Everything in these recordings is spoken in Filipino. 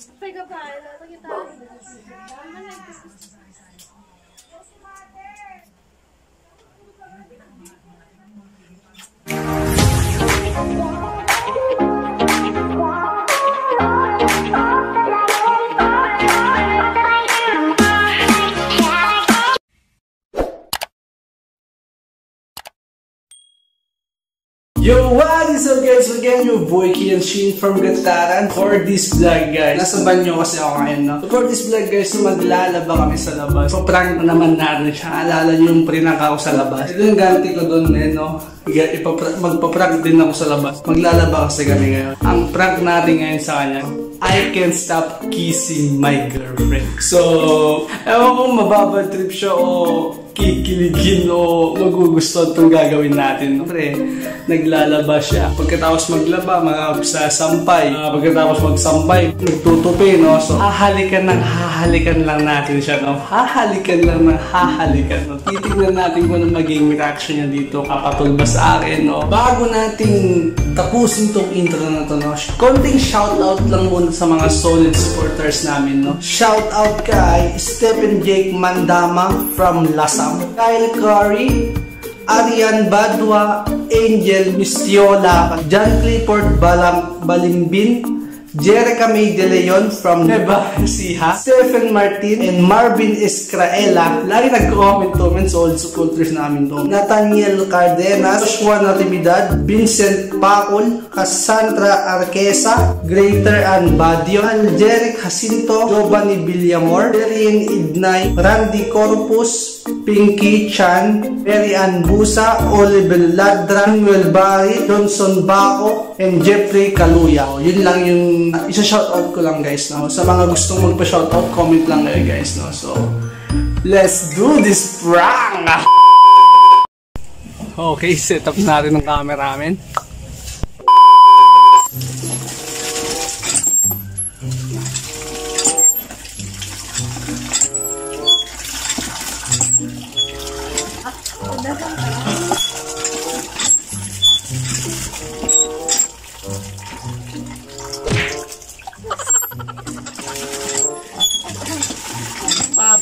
Pega pa, lagi tayo. Yo, what is up guys? Again, your boy Kian Shin from Gataran for this vlog guys. Nasa banyo kasi ako ngayon, no? For this vlog guys, maglalaba kami sa labas. So, prank naman natin siya. Alala niyo yung prank ako sa labas. Ito yung ganti ko doon eh, no? Magpa-prank din ako sa labas. Maglalaba kasi kami ngayon. Ang prank natin ngayon sa kanya, I can't stop kissing my girlfriend. So, ewan kung mababad trip siya o kikiligin o magugustuhan itong gagawin natin. Siyempre, naglalaba siya. Pagkatapos maglaba, magsasampay. Pagkatapos magsampay, nagtutupi, no? So, hahalikan lang natin siya, no? Hahalikan lang ng hahalikan, no? Titignan natin kung ano maging reaction niya dito kapatulba sa akin, no? Bago natin tapusin tong intro na to, no? Konting shoutout lang muna sa mga solid supporters namin, no? Shoutout kay Stephen Jake Mandama from Lasam, Kyle Curry, Arian Badwa, Angel Mistiola, John Clifford Balimbin, Jerica May De Leon from Nueva Ecija, Stephen Martin, and Marvin Escraela. Lagi nag-comment sa old supporters namin to. Nathaniel Cardenas, Joshua Natividad, Vincent Pacol, Cassandra Arquesa, Greater Ann Badio, Aljeric Jacinto, Giovanni Villamor, Terien Ignay, Randy Corpus, Pinky Chan, Mary Ann Busa, Oliver Ladra, Manuel Barry, Johnson Baco, and Jeffrey Kaluya. Yun lang yung isa-shoutout ko lang guys, no? Sa mga gustong magpa-shoutout, comment lang kayo guys, no? So, let's do this prank! Okay, set up natin ng camera namin.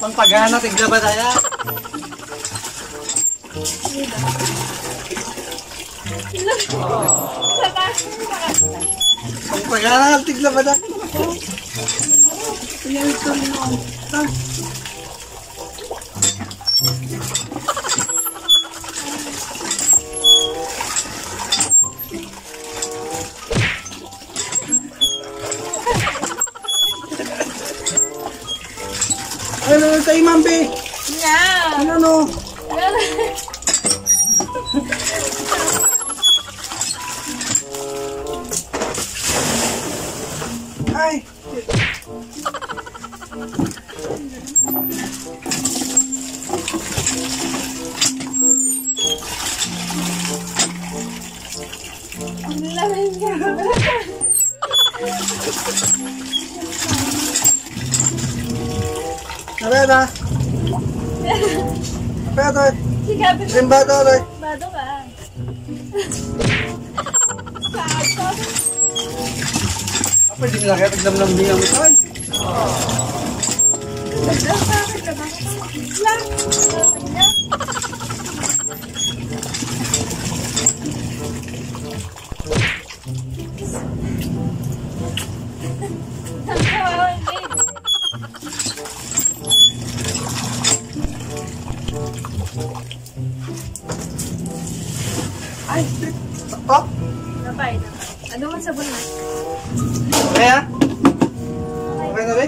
Pagpagana, tigla ba tayo? Pagpagana, tigla ba tayo? Ano tayo, Mampi? Yeah. Ano? Ay! Ang lamig ka. Napeta? Napeta? Rimbado ulit. Bado ka. Pwede nila kaya taglamlambing ang ito. Ay, sakto? Napay. Ano man sabon na? Kaya? Okay na ba?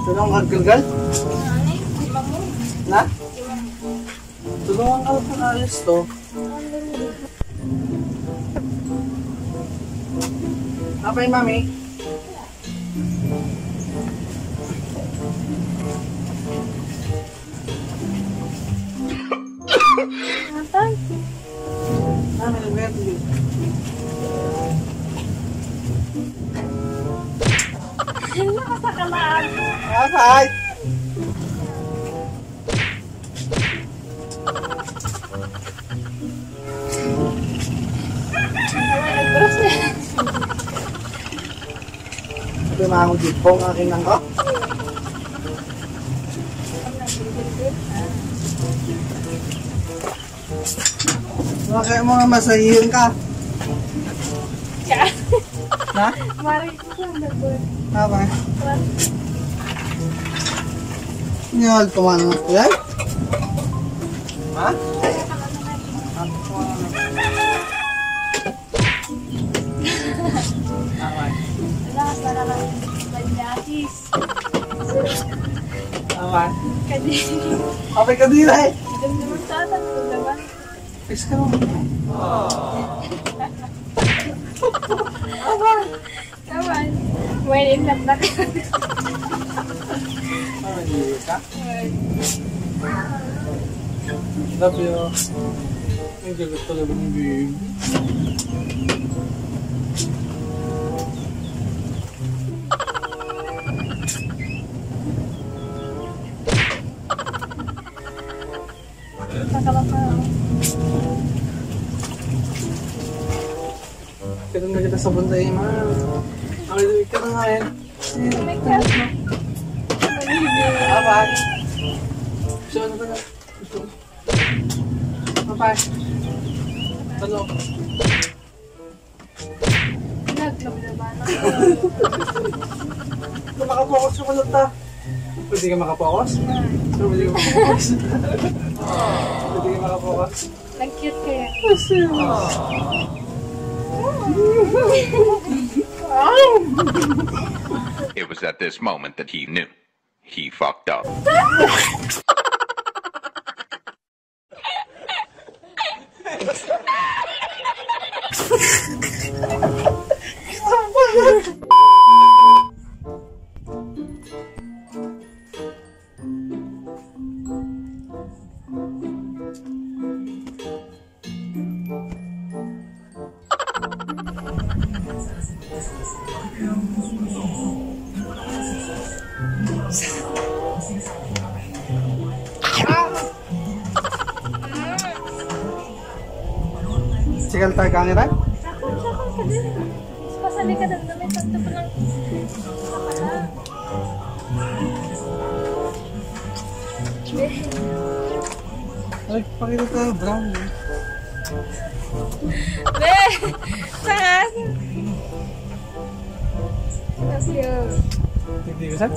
Tulungan ka gagal? Na? Tulungan ka pa alis to. Apa yung mami? Natay. Mami, nag-wet yun. Nakasakalaan. Nakasay! mango dip po ang aking nangko. Bakit mga masahihin ka? Ka. Ha? Mari ko lang nagbuhat. Apa? Nyal kemana? Ya? Hah? Wala, para lang bandakis. Awan. Kadiri. Apa kadira eh? Damdaman sa atin, damdaman. Fix ka naman. Awan. Awan. When in love na ka. Awan, hindi ka? Love you. Ang galit talaga ng babe. Ganun na kita sa bantay, ma. Ang iluwig ka na nga yan. May cat. Apa? So, ano ba na? Apa? Ano? Naglaban ako. Kung makapokus yung kulot pwede ka makapokus? So, pwede ka makapokus? Pwede ka makapokus? Nag-cute kaya. It was at this moment that he knew. He fucked up. Cikal tayo kanira? Sakon ka din. Pasali ka din. Dami tanto pa lang. Ay, pakita tayo, brown. Be! Saan? Kasyo. Hindi ko saan?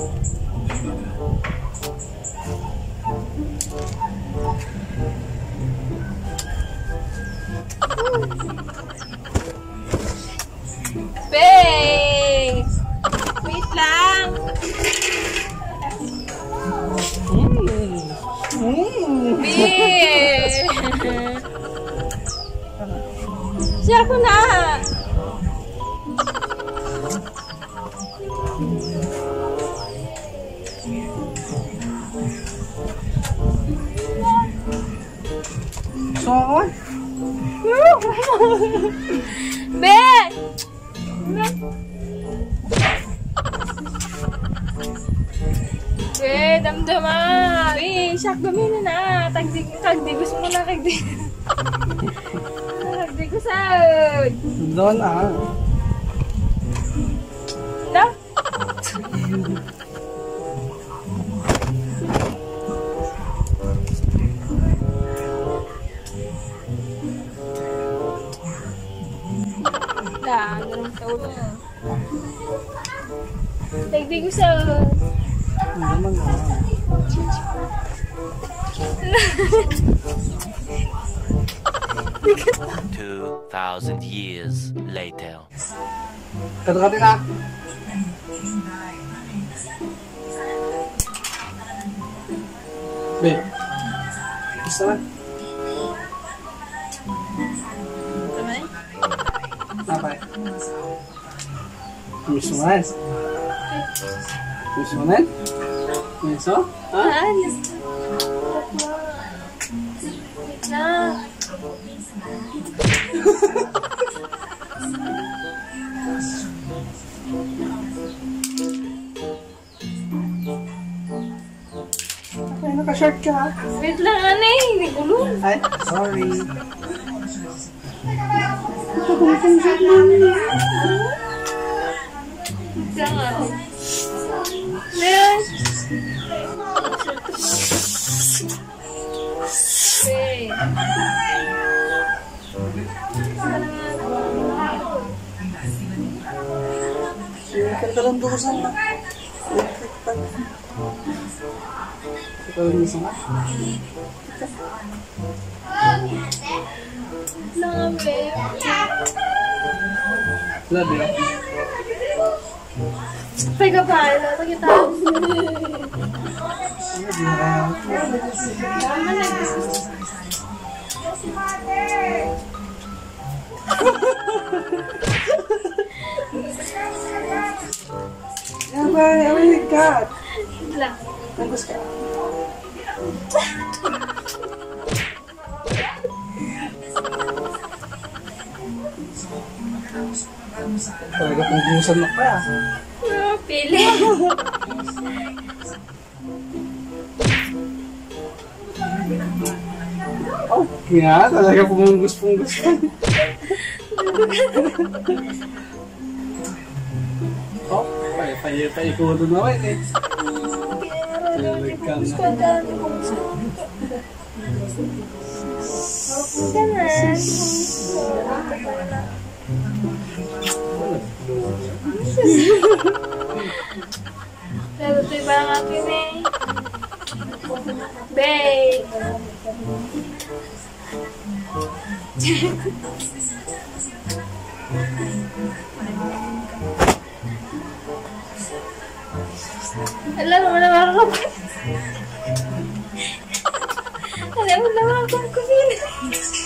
Be! Wait lang. Be! Siya ko na. So ako? Be! Be, damdama. Be, siyak gumina na. Kagdigos mo na, kagdigos. Kagdigos out. Doon Na? Da, ganun tawag mo. Kagdigos out. Naman na. 2,000 years later. Kata-kata na. Be. Isa. Tamay? Apa? Gusto mo na? Gusto mo na? Gusto? Ha? Alis. Wait na. Ay, naka-short ka. Wait lang, anay. Hindi gulong. Ay, sorry. Siya nga. Meron. Okay. Katarandusan na. Katarandusan na. Labi. Labi. Pega pa, ito kita. Oh my God. Lang. Bagus ka. Talaga punggusan na pa. Pili. Oh, kaya talaga pumunggus-punggus ka. Oh, paikulo naman eh. Nalutoy ba ang akin eh? Babe! Alam mo na makakapag. Alam mo na makakapag.